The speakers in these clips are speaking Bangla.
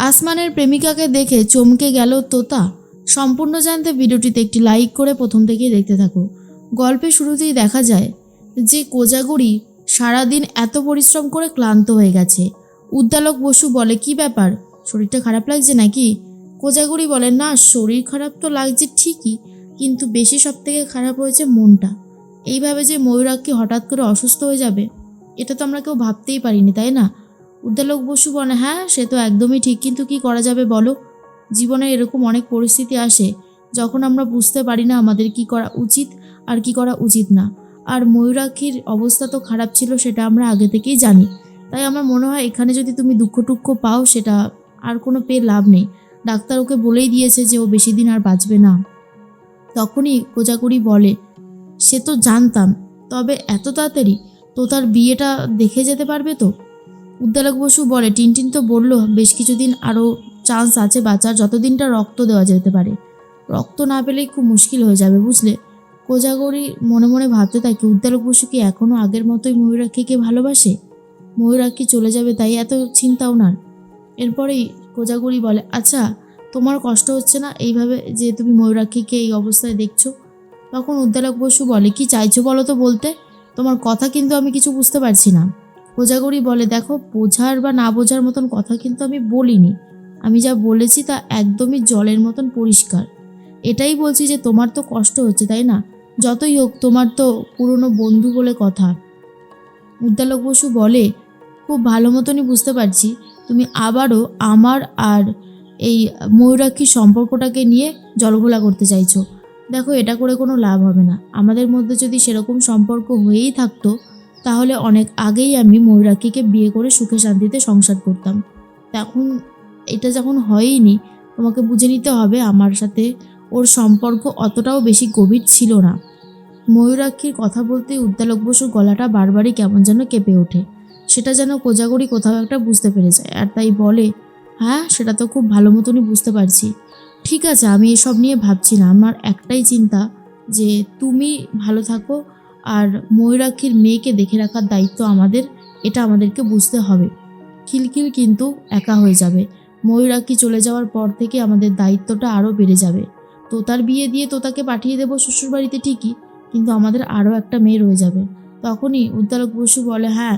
আসমানের প্রেমিকাকে দেখে চমকে গেল তোতা। সম্পূর্ণ জানতে ভিডিওটিতে একটি লাইক করে প্রথম থেকেই দেখতে থাকো। গল্পের শুরুতেই দেখা যায় যে কোজাগরি সারাদিন এত পরিশ্রম করে ক্লান্ত হয়ে গেছে। উদ্দালক বসু বলে, কি ব্যাপার, শরীরটা খারাপ লাগছে নাকি? কোজাগরি বলে, না শরীর খারাপ তো লাগছে ঠিকই, কিন্তু বেশি সব থেকে খারাপ হয়েছে মনটা। এইভাবে যে ময়ূরাক্ষী হঠাৎ করে অসুস্থ হয়ে যাবে, এটা তো আমরা কেউ ভাবতেই পারিনি, তাই না? উদ্দালক বসু বলে, হ্যাঁ সে তো একদমই ঠিক, কিন্তু কি করা যাবে বলো? জীবনে এরকম অনেক পরিস্থিতি আসে যখন আমরা বুঝতে পারি না আমাদের কি করা উচিত আর কি করা উচিত না। আর ময়ূরাক্ষীর অবস্থা তো খারাপ ছিল, সেটা আমরা আগে থেকেই জানি। তাই আমার মনে হয় এখানে যদি তুমি দুঃখ টুক্ষ পাও, সেটা আর কোনো পেয়ে লাভ নেই। ডাক্তার ওকে বলেই দিয়েছে যে ও বেশি দিন আর বাঁচবে না। তখনই কোজাগরি বলে, সে তো জানতাম, তবে এত তাড়াতাড়ি তো তার বিয়েটা দেখে যেতে পারবে তো? উদ্দালক বসু বলে, টিনটিন তো বলল বেশ কিছুদিন আরও চান্স আছে বাঁচার, যতদিনটা রক্ত দেওয়া যেতে পারে। রক্ত না পেলেই খুব মুশকিল হয়ে যাবে, বুঝলে? কোজাগরি মনে মনে ভাবতে থাকে, উদ্দালক বসু কি এখনও আগের মতোই ময়ূরাক্ষীকে ভালোবাসে? ময়ূরাক্ষী চলে যাবে তাই এত চিন্তা ওনার? এরপরেই কোজাগরি বলে, আচ্ছা তোমার কষ্ট হচ্ছে না এইভাবে যে তুমি ময়ূরাক্ষীকে এই অবস্থায় দেখছো? তখন উদ্দালক বসু বলে, কি চাইছো বলো তো বলতে? তোমার কথা কিন্তু আমি কিছু বুঝতে পারছি না। কোজাগরি বলে, দেখো বোঝার বা না বোঝার মতন কথা কিন্তু আমি বলিনি। আমি যা বলেছি তা একদমই জলের মতন পরিষ্কার। এটাই বলছি যে তোমার তো কষ্ট হচ্ছে, তাই না? যতই হোক তোমার তো পুরনো বন্ধু বলে কথা। উদ্দালক বসু বলে, খুব ভালো মতনই বুঝতে পারছি তুমি আবারও আমার আর এই ময়ূরাক্ষীর সম্পর্কটাকে নিয়ে জলঘোলা করতে চাইছো। দেখো এটা করে কোনো লাভ হবে না। আমাদের মধ্যে যদি সেরকম সম্পর্ক হয়েই থাকতো, তাহলে অনেক আগেই আমি ময়ূরাক্ষীকে বিয়ে করে সুখে শান্তিতে সংসার করতাম। তখন এটা যখন হয়ইনি, তোমাকে বুঝে নিতে হবে আমার সাথে ওর সম্পর্ক অতটাও বেশি গভীর ছিল না। ময়ূরাক্ষীর কথা বলতেই উদ্দালক বসুর গলাটা বারবারই কেমন যেন কেঁপে ওঠে। সেটা যেন কোজাগরি কোথাও একটা বুঝতে পেরে যায়, আর তাই বলে, হ্যাঁ সেটা তো খুব ভালো মতনই বুঝতে পারছি। ঠিক আছে, আমি এসব নিয়ে ভাবছি না। আমার একটাই চিন্তা যে তুমি ভালো থাকো, আর ময়ূরাক্ষীর মেয়েকে দেখে রাখার দায়িত্ব আমাদের, এটা আমাদেরকে বুঝতে হবে। খিলখিল কিন্তু একা হয়ে যাবে। ময়ূরাক্ষী চলে যাওয়ার পর থেকে আমাদের দায়িত্বটা আরও বেড়ে যাবে। তোতার বিয়ে দিয়ে তোতাকে পাঠিয়ে দেবো শ্বশুরবাড়িতে ঠিকই, কিন্তু আমাদের আরও একটা মেয়ে রয়ে যাবে। তখনই উদ্দালক বসু বলে, হ্যাঁ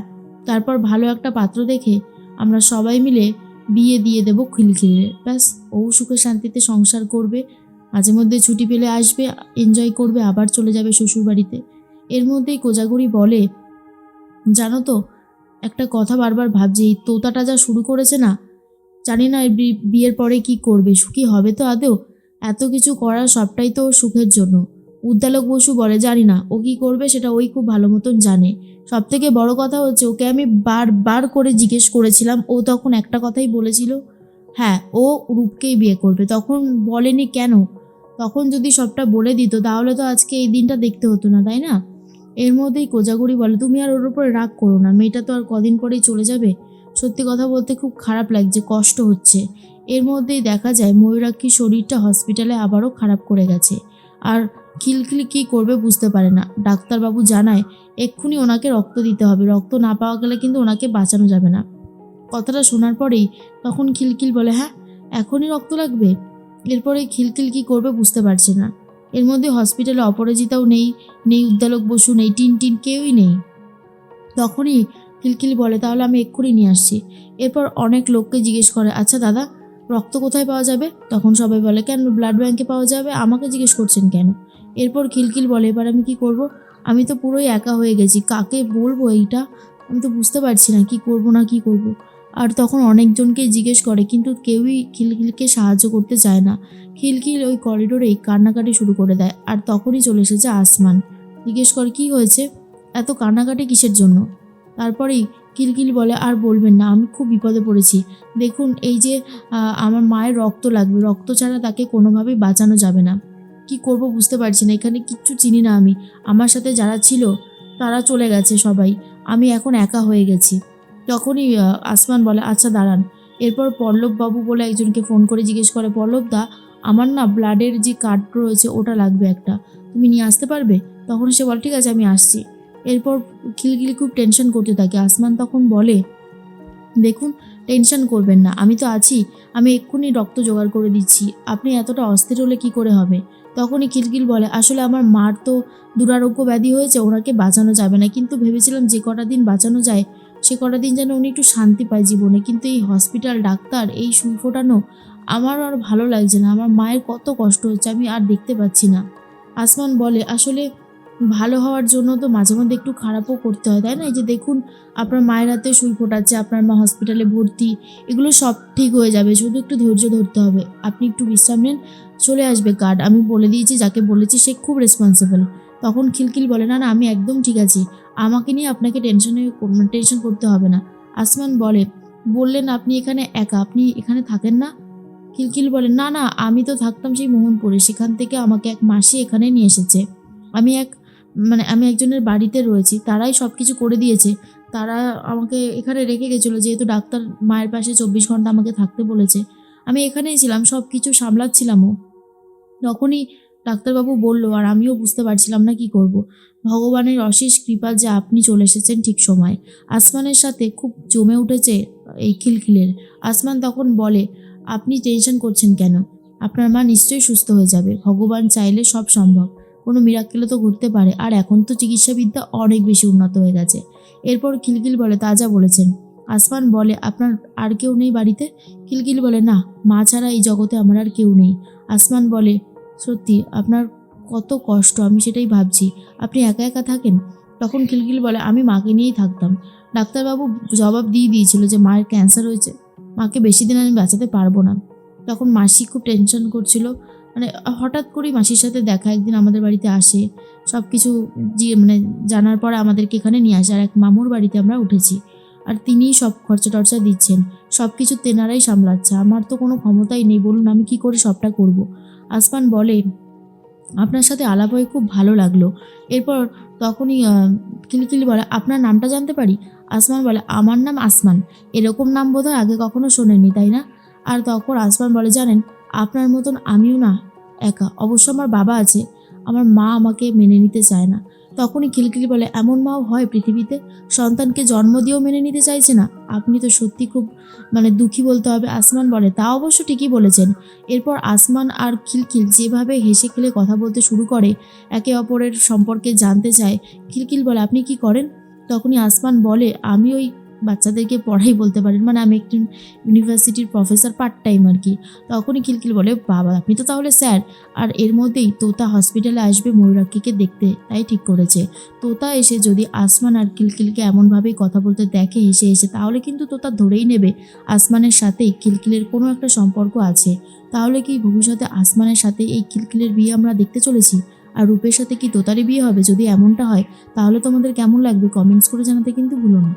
তারপর ভালো একটা পাত্র দেখে আমরা সবাই মিলে বিয়ে দিয়ে দেবো খিলখিলের। ব্যাস ও সুখে শান্তিতে সংসার করবে, মাঝে মধ্যে ছুটি পেলে আসবে, এনজয় করবে, আবার চলে যাবে শ্বশুরবাড়িতে। এর মধ্যেই কোজাগরি বলে, জানো তো একটা কথা বারবার ভাবছি, এই তোতাটা যা শুরু করেছে না, জানি না এর বিয়ের পরে কি করবে, সুখী হবে তো আদৌ? এত কিছু করার সবটাই তো ওর সুখের জন্য। উদ্দালক বসু বলে, জানি না ও কি করবে, সেটা ওই খুব ভালো মতন জানে। সব থেকে বড় কথা হচ্ছে, ওকে আমি বারবার করে জিজ্ঞেস করেছিলাম, ও তখন একটা কথাই বলেছিল, হ্যাঁ ও রূপকেই বিয়ে করবে। তখন বলেনি কেন? তখন যদি সবটা বলে দিত তাহলে তো আজকে এই দিনটা দেখতে হতো না, তাই না? এর মধ্যেই কোজাগরি বলে, তুমি আর ওর উপরে রাগ করো না, মেয়েটা তো আর কদিন পরেই চলে যাবে। সত্যি কথা বলতে খুব খারাপ লাগছে, কষ্ট হচ্ছে। এর মধ্যেই দেখা যায় ময়ূরাক্ষীর শরীরটা হসপিটালে আবারও খারাপ করে গেছে। আর খিলখিল কী করবে বুঝতে পারে না। ডাক্তারবাবু জানায় এক্ষুনি ওনাকে রক্ত দিতে হবে, রক্ত না পাওয়া গেলে কিন্তু ওনাকে বাঁচানো যাবে না। কথাটা শোনার পরেই তখন খিলখিল বলে, হ্যাঁ এখনই রক্ত লাগবে? এরপরে খিলখিল কী করবে বুঝতে পারছে না। এর মধ্যে হসপিটালে অপরাজিতাও নেই, নেই উদ্দালক বসু, নেই টিনটিন, কেউই নেই। তখনই খিলখিল বলে, তাহলে আমি এক্ষুনি নিয়ে আসছি। এরপর অনেক লোককে জিজ্ঞেস করে, আচ্ছা দাদা রক্ত কোথায় পাওয়া যাবে? তখন সবাই বলে, কেন ব্লাড ব্যাংকে পাওয়া যাবে, আমাকে জিজ্ঞেস করছেন কেন? এরপর খিলখিল বলে, এবার আমি কি করব? আমি তো পুরোই একা হয়ে গেছি, কাকে বলবো এইটা? আমি তো বুঝতে পারছি না কি করব না কি করব। আর তখন অনেকজনকে জিজ্ঞেস করে, কিন্তু কেউই খিলখিলকে সাহায্য করতে চায় না। খিলখিল ওই করিডোরেই কান্নাকাটি শুরু করে দেয়। আর তখনই চলে এসেছে আসমান। জিজ্ঞেস করে, কি হয়েছে, এত কান্নাকাটি কিসের জন্য? তারপরেই খিলখিল বলে, আর বলবেন না, আমি খুব বিপদে পড়েছি। দেখুন এই যে আমার মায়ের রক্ত লাগবে, রক্ত ছাড়া তাকে কোনোভাবেই বাঁচানো যাবে না। কি করব বুঝতে পারছি না, এখানে কিচ্ছু চিনি না আমি। আমার সাথে যারা ছিল তারা চলে গেছে সবাই, আমি এখন একা হয়ে গেছি। তখনই আসমান বলে, আচ্ছা দাঁড়ান। এরপর পল্লব বাবু বলে একজনকে ফোন করে জিজ্ঞেস করে, পল্লব দা আমার না ব্লাডের যে কার্ড রয়েছে ওটা লাগবে একটা, তুমি নিয়ে আসতে পারবে? তখন সে বলে, ঠিক আছে আমি আসছি। এরপর খিলখিলি খুব টেনশন করতে থাকে। আসমান তখন বলে, দেখুন টেনশন করবেন না, আমি তো আছি, আমি এক্ষুনি রক্ত জোগাড় করে দিচ্ছি, আপনি এতটা অস্থির হলে কি করে হবে। তখনই খিলখিল বলে, আসলে আমার মার তো দুরারোগ্য ব্যাধি হয়েছে, ওনাকে বাঁচানো যাবে না, কিন্তু ভেবেছিলাম যে কটা দিন বাঁচানো যায় সে কটা দিন যেন উনি একটু শান্তি পায় জীবনে, কিন্তু এই হসপিটাল, ডাক্তার, এই সুই ফোটানো আমার আর ভালো লাগছে না, আমার মায়ের কত কষ্ট হচ্ছে আমি আর দেখতে পাচ্ছি না। আসমান বলে, আসলে ভালো হওয়ার জন্য তো মাঝে মধ্যে একটু খারাপও করতে হয়, তাই না? এই যে দেখুন, আপনার মায়ের হাতে সুই ফোটাচ্ছে, আপনার মা হসপিটালে ভর্তি, এগুলো সব ঠিক হয়ে যাবে, শুধু একটু ধৈর্য ধরতে হবে, আপনি একটু বিশ্রাম নেন, চলে আসবে কার্ড, আমি বলে দিয়েছি, যাকে বলেছি সে খুব রেসপন্সিবল। তখন খিলখিল বলে, না না, আমি একদম ঠিক আছি, আমাকে নিয়ে আপনাকে টেনশন করতে হবে না। আসমান বলে, বললেন আপনি এখানে একা, আপনি এখানে থাকেন না? খিলখিল বলে, না না, আমি তো থাকতাম সেই মোহনপুরে, সেখান থেকে আমাকে এক মাসি এখানে নিয়ে এসেছে। আমি এক আমি একজনের বাড়িতে রয়েছি, তারাই সব কিছু করে দিয়েছে, তারা আমাকে এখানে রেখে গেছিলো, যেহেতু ডাক্তার মায়ের পাশে 24 ঘন্টা আমাকে থাকতে বলেছে, আমি এখানেই ছিলাম, সব কিছু সামলাচ্ছিলামও। তখনই ডাক্তারবাবু বলল, আর আমিও বুঝতে পারছিলাম না কি করব। ভগবানের অশেষ কৃপা যে আপনি চলে এসেছেন ঠিক সময়। আসমানের সাথে খুব জমে উঠেছে এই খিলখিলের। আসমান তখন বলে, আপনি টেনশন করছেন কেন? আপনার মা নিশ্চয়ই সুস্থ হয়ে যাবে, ভগবান চাইলে সব সম্ভব, কোনো মিরাক্কেলও তো ঘটতে পারে, আর এখন তো চিকিৎসাবিদ্যা অনেক বেশি উন্নত হয়ে গেছে। এরপর খিলখিল বলে, তা যা বলেছেন। আসমান বলে, আপনার আর কেউ নেই বাড়িতে? খিলখিল বলে, না, মা ছাড়া এই জগতে আমার আর কেউ নেই। আসমান বলে, সত্যি আপনার কত কষ্ট, আমি সেটাই ভাবছি, আপনি একা একা থাকেন? তখন খিলখিল বলে, আমি মাকে নিয়েই থাকতাম, ডাক্তারবাবু জবাব দিয়ে দিয়েছিল যে মায়ের ক্যান্সার হয়েছে, মাকে বেশি দিন আমি বাঁচাতে পারবো না। তখন মাসি খুব টেনশন করছিল, মানে হঠাৎ করেই মাসির সাথে দেখা একদিন আমাদের বাড়িতে আসে, সব কিছু জানার পর আমাদেরকে এখানে নিয়ে আসে, আর এক মামুর বাড়িতে আমরা উঠেছি, আর তিনিই সব খরচা টরচা দিচ্ছেন, সব কিছু তেনারাই সামলাচ্ছে, আমার তো কোনো ক্ষমতাই নেই, বলুন আমি কি করে সবটা করব। আসমান বলে, আপনার সাথে আলাপ হয়ে খুব ভালো লাগলো। এরপর তখনই খিলখিলি বলে, আপনার নামটা জানতে পারি? আসমান বলে, আমার নাম আসমান, এরকম নাম বোধহয় আগে কখনো শোনেননি, তাই না? আর তখন আসমান বলে, জানেন, আপনার মতন আমিও না একা, অবশ্য আমার বাবা আছে, আমার মা আমাকে মেনে নিতে চায় না। তখনই খিলখিলি বলে, এমন মাও হয় পৃথিবীতে, সন্তানকে জন্ম দিয়েও মেনে নিতে চাইছে না, আপনি তো সত্যি খুব দুঃখী বলতে হবে। আসমান বলে, তা অবশ্য ঠিকই বলেছেন। এরপর আসমান আর খিলখিল যেভাবে হেসে খেলে কথা বলতে শুরু করে, একে অপরের সম্পর্কে জানতে চায়। খিলখিল বলে, আপনি কি করেন? তখনই আসমান বলে, আমি ওই বাচ্চাদেরকে পড়াই বলতে পারেন, আমি একটি ইউনিভার্সিটির প্রফেসর, পার্ট টাইম আর কি। তখনই খিলখিল বলে, বাবা আপনি তো তাহলে স্যার। আর এর মধ্যেই তোতা হসপিটালে আসবে ময়ূরাক্ষীকে দেখতে, তাই ঠিক করেছে। তোতা এসে যদি আসমান আর খিলখিলকে এমনভাবেই কথা বলতে দেখে হেসে হেসে, তাহলে কিন্তু তোতা ধরেই নেবে আসমানের সাথেই খিলখিলের কোনো একটা সম্পর্ক আছে। তাহলে কি ভবিষ্যতে আসমানের সাথে এই খিলখিলের বিয়ে আমরা দেখতে চলেছি? আর রূপের সাথে কি তোতারই বিয়ে হবে? যদি এমনটা হয় তাহলে তোমাদের কেমন লাগবে কমেন্টস করে জানাতে কিন্তু ভুলো না।